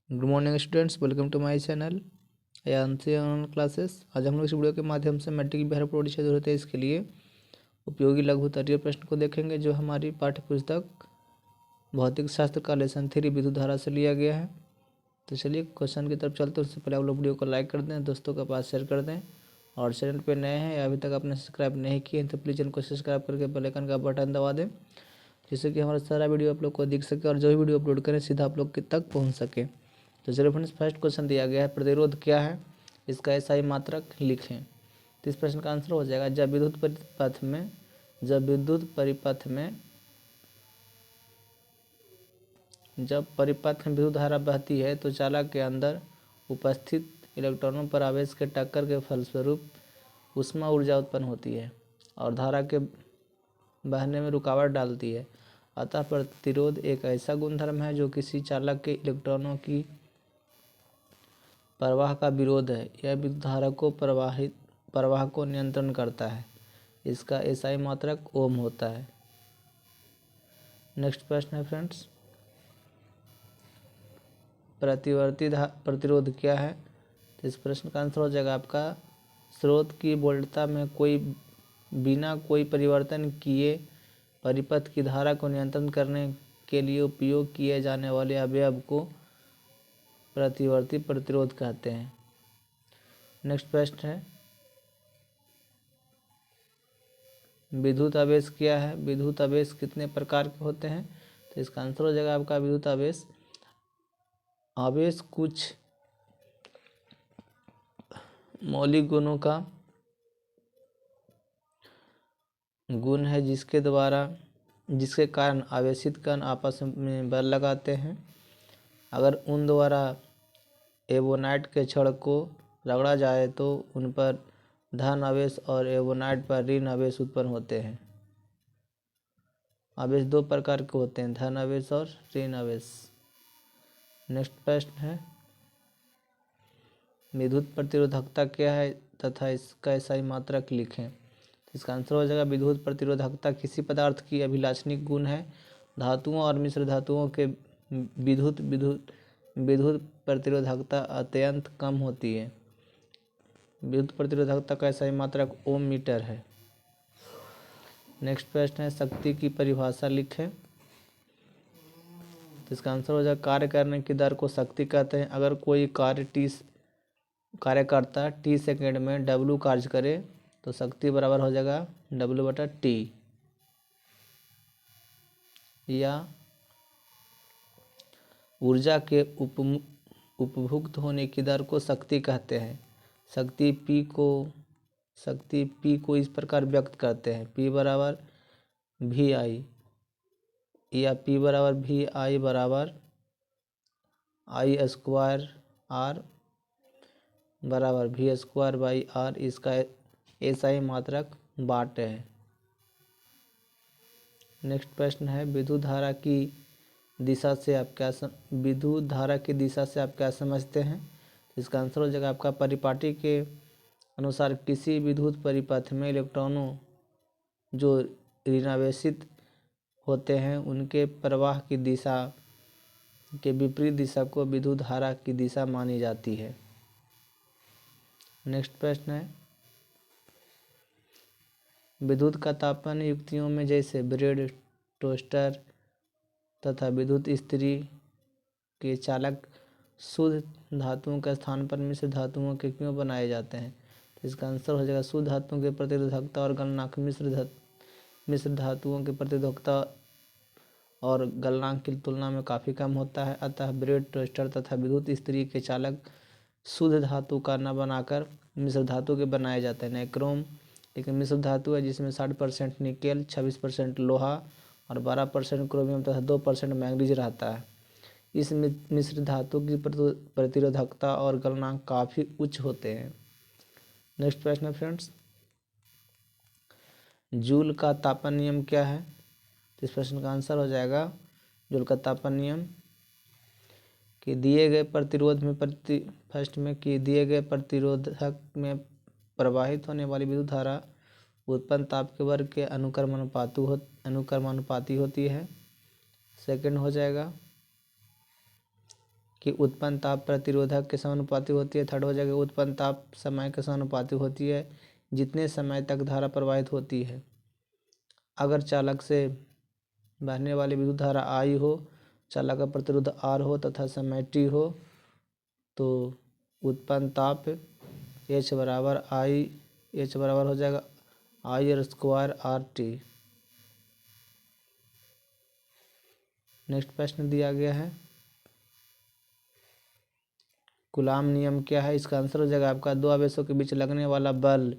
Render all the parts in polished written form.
Good morning students, welcome to my channel Aayanshi online classes. आज हम लोग इस वीडियो के माध्यम से मैट्रिक बिहार बोर्ड 2023 के लिए उपयोगी लघुत्तरीय प्रश्न को देखेंगे, जो हमारी पाठ्य पुस्तक भौतिक शास्त्र का लेसन 3 विद्युत धारा से लिया गया है। तो चलिए क्वेश्चन की तरफ चलते हैं। उससे पहले आप लोग वीडियो को लाइक कर दें, दोस्तों के पास शेयर कर दें, और चैनल पर नए हैं या अभी तक आपने सब्सक्राइब नहीं किए हैं तो प्लीज़ चैनल को सब्सक्राइब करके बेल आइकन का बटन दबा दें, जिससे कि हमारा सारा वीडियो आप लोग को दिख सके और जो भी वीडियो अपलोड करें सीधा आप लोग तक पहुँच सके। तो चलिए फ्रेंड्स, फर्स्ट क्वेश्चन दिया गया है, प्रतिरोध क्या है, इसका एसआई मात्रक लिखें। तो इस प्रश्न का आंसर हो जाएगा, जब विद्युत परिपथ में विद्युत धारा बहती है तो चालक के अंदर उपस्थित इलेक्ट्रॉनों पर आवेश के टक्कर के फलस्वरूप ऊष्मा ऊर्जा उत्पन्न होती है और धारा के बहने में रुकावट डालती है। अतः प्रतिरोध एक ऐसा गुणधर्म है जो किसी चालक के इलेक्ट्रॉनों की प्रवाह का विरोध है। यह विद्युत धारा को प्रवाह को नियंत्रण करता है। इसका एसआई मात्रक ओम होता है। नेक्स्ट प्रश्न है फ्रेंड्स, प्रतिवर्ती प्रतिरोध क्या है। तो इस प्रश्न का आंसर हो जाएगा आपका, स्रोत की वोल्टता में बिना कोई परिवर्तन किए परिपथ की धारा को नियंत्रण करने के लिए उपयोग किए जाने वाले अवयव को प्रतिवर्ती प्रतिरोध कहते हैं। नेक्स्ट प्रश्न है, विद्युत आवेश क्या है। विद्युत आवेश कितने प्रकार के होते हैं। तो इसका आंसर हो जाएगा आपका, विद्युत आवेश कुछ मौलिक गुणों का गुण है जिसके कारण आवेशित कण आपस में बल लगाते हैं। अगर उन द्वारा एवोनाइट के छड़ को रगड़ा जाए तो उन पर धन आवेश और एवोनाइट पर ऋण आवेश उत्पन्न होते हैं। आवेश 2 प्रकार के होते हैं, धन आवेश और ऋण आवेश। नेक्स्ट प्रश्न है, विद्युत प्रतिरोधकता क्या है तथा इसका एसआई मात्रक लिखें। इसका आंसर हो जाएगा, विद्युत प्रतिरोधकता किसी पदार्थ की अभिलाक्षणिक गुण है। धातुओं और मिश्र धातुओं के विद्युत प्रतिरोधकता अत्यंत कम होती है। विद्युत प्रतिरोधकता का एसआई मात्रक ओम मीटर है। नेक्स्ट प्रश्न है, शक्ति की परिभाषा लिखें। तो इसका आंसर हो जाएगा, कार्य करने की दर को शक्ति कहते हैं। अगर कोई कार्यकर्ता टी सेकेंड में डब्लू कार्य करे तो शक्ति बराबर हो जाएगा W/T, या ऊर्जा के उपभुक्त होने की दर को शक्ति कहते हैं। शक्ति P को इस प्रकार व्यक्त करते हैं, P बराबर VI, या P बराबर VI बराबर I² R बराबर V²/R। इसका एसआई मात्रक वाट है। नेक्स्ट प्रश्न है, विद्युत धारा की दिशा से आप क्या समझते हैं। इसका आंसर हो जाएगा आपका, परिपाटी के अनुसार किसी विद्युत परिपथ में इलेक्ट्रॉनों जो ऋणावेशित होते हैं उनके प्रवाह की दिशा के विपरीत दिशा को विद्युत धारा की दिशा मानी जाती है। नेक्स्ट प्रश्न है, विद्युत का तापन युक्तियों में जैसे ब्रेड, टोस्टर तथा विद्युत इस्त्री के चालक शुद्ध धातुओं के स्थान पर मिश्र धातुओं के क्यों बनाए जाते हैं। तो इसका आंसर हो जाएगा, शुद्ध धातुओं की प्रतिरोधकता और गलनांक मिश्र धातुओं की प्रतिरोधकता और गलनांक की तुलना में काफ़ी कम होता है। अतः ब्रेड, टोस्टर तथा विद्युत इस्त्री के चालक शुद्ध धातु का न बनाकर मिश्र धातु के बनाए जाते हैं। नाइक्रोम एक मिश्र धातु है जिसमें 60% निकेल, 26% लोहा और 12% क्रोमियम तथा 2% मैग्नीज रहता है। इस मिश्र धातु की प्रतिरोधकता और गलनांक काफ़ी उच्च होते हैं। नेक्स्ट प्रश्न है फ्रेंड्स, जूल का तापन नियम क्या है। तो इस प्रश्न का आंसर हो जाएगा, जूल का तापन नियम कि दिए गए प्रतिरोधक में प्रवाहित होने वाली विद्युत धारा उत्पन्न ताप के वर्ग के अनुक्रमानुपाती होती है। सेकंड हो जाएगा, कि उत्पन्न ताप प्रतिरोधक के समानुपाती होती है। थर्ड हो जाएगा उत्पन्न ताप समय के समानुपाती होती है जितने समय तक धारा प्रवाहित होती है। अगर चालक से बहने वाली विद्युत धारा I हो, चालक का प्रतिरोध R हो तथा समय T हो तो उत्पन्न ताप H बराबर हो जाएगा I² RT। नेक्स्ट प्रश्न दिया गया है कूलाम नियम क्या है। इसका आंसर हो जाएगा आपका दो आवेशों के बीच लगने वाला बल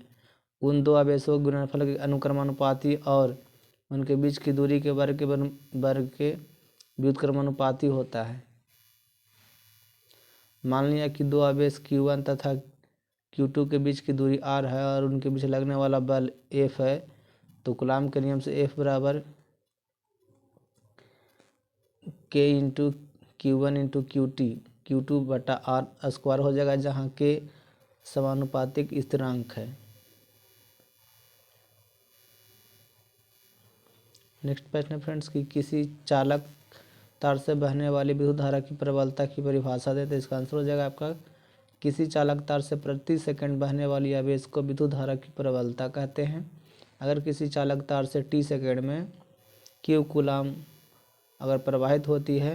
उन दो आवेशों के गुणनफल के अनुक्रमानुपाती और उनके बीच की दूरी के वर्ग के व्युत्क्रमानुपाती होता है। मान लिया कि दो आवेश Q1 तथा Q2 के बीच की दूरी R है और उनके बीच लगने वाला बल F है, तो कूलाम के नियम से F बराबर K into Q1 into Q2 बटा R² हो जाएगा, जहाँ K समानुपातिक स्थिरांक है। नेक्स्ट प्रश्न है फ्रेंड्स कि किसी चालक तार से बहने वाली विद्युत धारा की प्रबलता की परिभाषा देते। इसका आंसर हो जाएगा आपका किसी चालक तार से प्रति सेकंड बहने वाली आवेश को विद्युत धारा की प्रबलता कहते हैं। अगर किसी चालक तार से T सेकंड में Q कूलाम अगर प्रवाहित होती है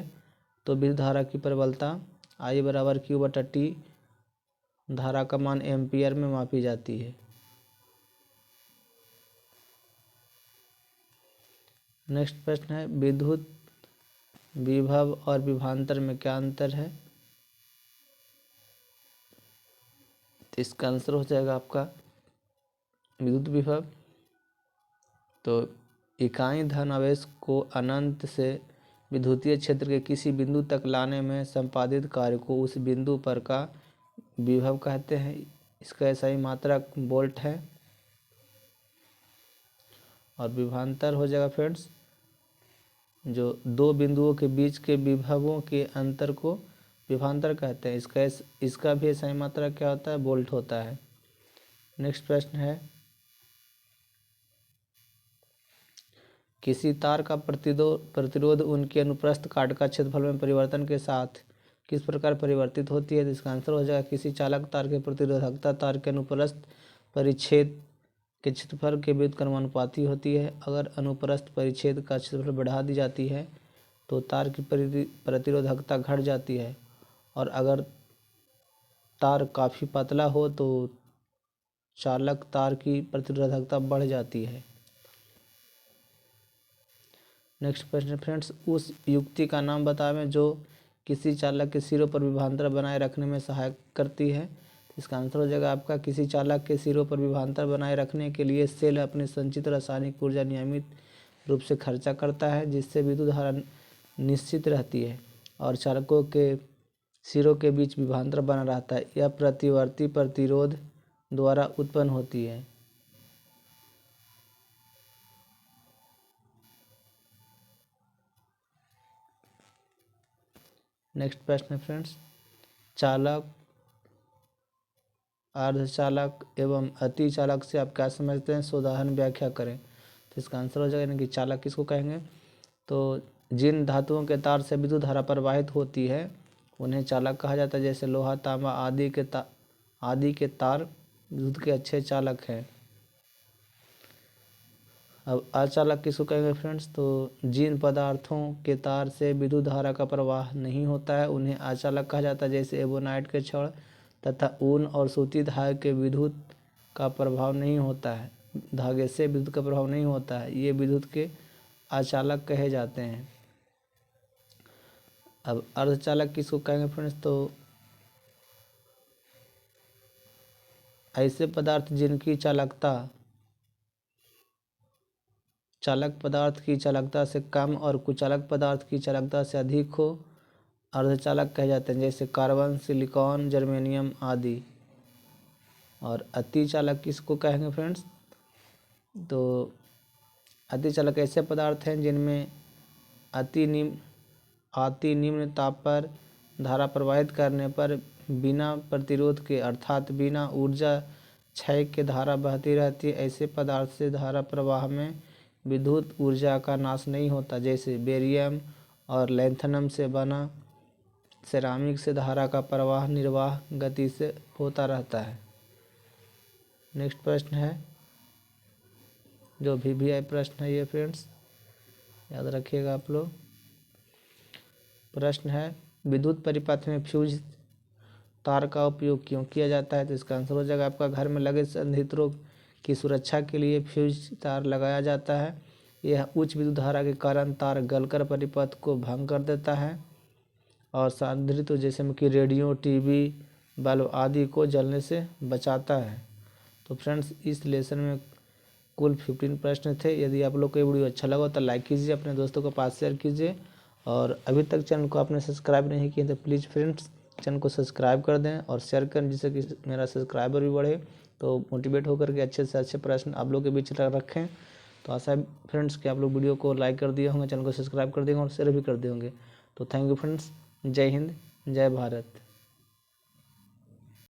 तो विद्युत धारा की प्रबलता I बराबर Q बटा T धारा का मान एम्पियर में मापी जाती है। नेक्स्ट प्रश्न है विद्युत विभव और विभवांतर में क्या अंतर है। तो इसका आंसर हो जाएगा आपका विद्युत विभव तो इकाई धन आवेश को अनंत से विद्युतीय क्षेत्र के किसी बिंदु तक लाने में संपादित कार्य को उस बिंदु पर का विभव कहते हैं। इसका सही मात्रक वोल्ट है। और विभवांतर हो जाएगा फ्रेंड्स जो दो बिंदुओं के बीच के विभवों के अंतर को विभवांतर कहते हैं। इसका भी सही मात्रा क्या होता है, वोल्ट होता है। नेक्स्ट प्रश्न है किसी तार का प्रतिरोध उनके अनुप्रस्थ काट का क्षेत्रफल में परिवर्तन के साथ किस प्रकार परिवर्तित होती है। तो इसका आंसर हो जाएगा किसी चालक तार के प्रतिरोधकता तार के अनुप्रस्थ परिच्छेद के क्षेत्रफल के व्युत्क्रमानुपाती होती है। अगर अनुप्रस्थ परिच्छेद का क्षेत्रफल बढ़ा दी जाती है तो तार की प्रतिरोधकता घट जाती है, और अगर तार काफ़ी पतला हो तो चालक तार की प्रतिरोधकता बढ़ जाती है। नेक्स्ट प्रश्न फ्रेंड्स उस युक्ति का नाम बतावें जो किसी चालक के सिरों पर विभवांतर बनाए रखने में सहायक करती है। इसका आंसर हो जाएगा आपका किसी चालक के सिरों पर विभवांतर बनाए रखने के लिए सेल अपने संचित रासायनिक ऊर्जा नियमित रूप से खर्चा करता है, जिससे विद्युत धारा निश्चित रहती है और चालकों के सिरों के बीच विभवांतर बना रहता है। यह प्रतिवर्ती प्रतिरोध द्वारा उत्पन्न होती है। नेक्स्ट प्रश्न है फ्रेंड्स चालक अर्धचालक एवं अति चालक से आप क्या समझते हैं, उदाहरण व्याख्या करें। तो इसका आंसर हो जाएगा कि चालक किसको कहेंगे, तो जिन धातुओं के तार से विद्युत धारा प्रवाहित होती है उन्हें चालक कहा जाता है। जैसे लोहा तांबा आदि के तार विद्युत के अच्छे चालक हैं। अब अचालक किसको कहेंगे फ्रेंड्स, तो जिन पदार्थों के तार से विद्युत धारा का प्रवाह नहीं होता है उन्हें अचालक कहा जाता है। जैसे एबोनाइट के छड़ तथा ऊन और सूती धागे के विद्युत का प्रभाव नहीं होता है, धागे से विद्युत का प्रभाव नहीं होता है, ये विद्युत के अचालक कहे जाते हैं। अब अर्धचालक किसको कहेंगे फ्रेंड्स, तो ऐसे पदार्थ जिनकी चालक पदार्थ की चालकता से कम और कुचालक पदार्थ की चालकता से अधिक हो अर्धचालक कहे जाते हैं। जैसे कार्बन, सिलिकॉन, जर्मेनियम आदि। और अतिचालक किसको कहेंगे फ्रेंड्स, तो अतिचालक ऐसे पदार्थ हैं जिनमें अति निम्न ताप पर धारा प्रवाहित करने पर बिना प्रतिरोध के अर्थात बिना ऊर्जा क्षय के धारा बहती रहती है। ऐसे पदार्थ से धारा प्रवाह में विद्युत ऊर्जा का नाश नहीं होता। जैसे बेरियम और लैंथनम से बना सिरामिक से धारा का प्रवाह निर्वाह गति से होता रहता है। नेक्स्ट प्रश्न है, जो VVI प्रश्न है ये फ्रेंड्स, याद रखिएगा आप लोग। प्रश्न है, विद्युत परिपथ में फ्यूज तार का उपयोग क्यों किया जाता है? तो इसका आंसर हो जाएगा आपका, घर में लगे संयंत्रों की सुरक्षा के लिए फ्यूज तार लगाया जाता है। यह उच्च विद्युत धारा के कारण तार गलकर परिपथ को भंग कर देता है और संधारित्र जैसे में कि रेडियो, टीवी, बल्ब आदि को जलने से बचाता है। तो फ्रेंड्स इस लेसन में कुल 15 प्रश्न थे। यदि आप लोग को ये वीडियो अच्छा लगा तो लाइक कीजिए, अपने दोस्तों के पास शेयर कीजिए, और अभी तक चैनल को आपने सब्सक्राइब नहीं किया तो प्लीज़ फ्रेंड्स चैनल को सब्सक्राइब कर दें और शेयर करें, जिससे कि मेरा सब्सक्राइबर भी बढ़े, तो मोटिवेट होकर के अच्छे से अच्छे प्रश्न आप लोग के बीच रखें। तो आशा है फ्रेंड्स कि आप लोग वीडियो को लाइक कर दिए होंगे, चैनल को सब्सक्राइब कर दिए होंगे और शेयर भी कर दिए होंगे। तो थैंक यू फ्रेंड्स, जय हिंद, जय भारत।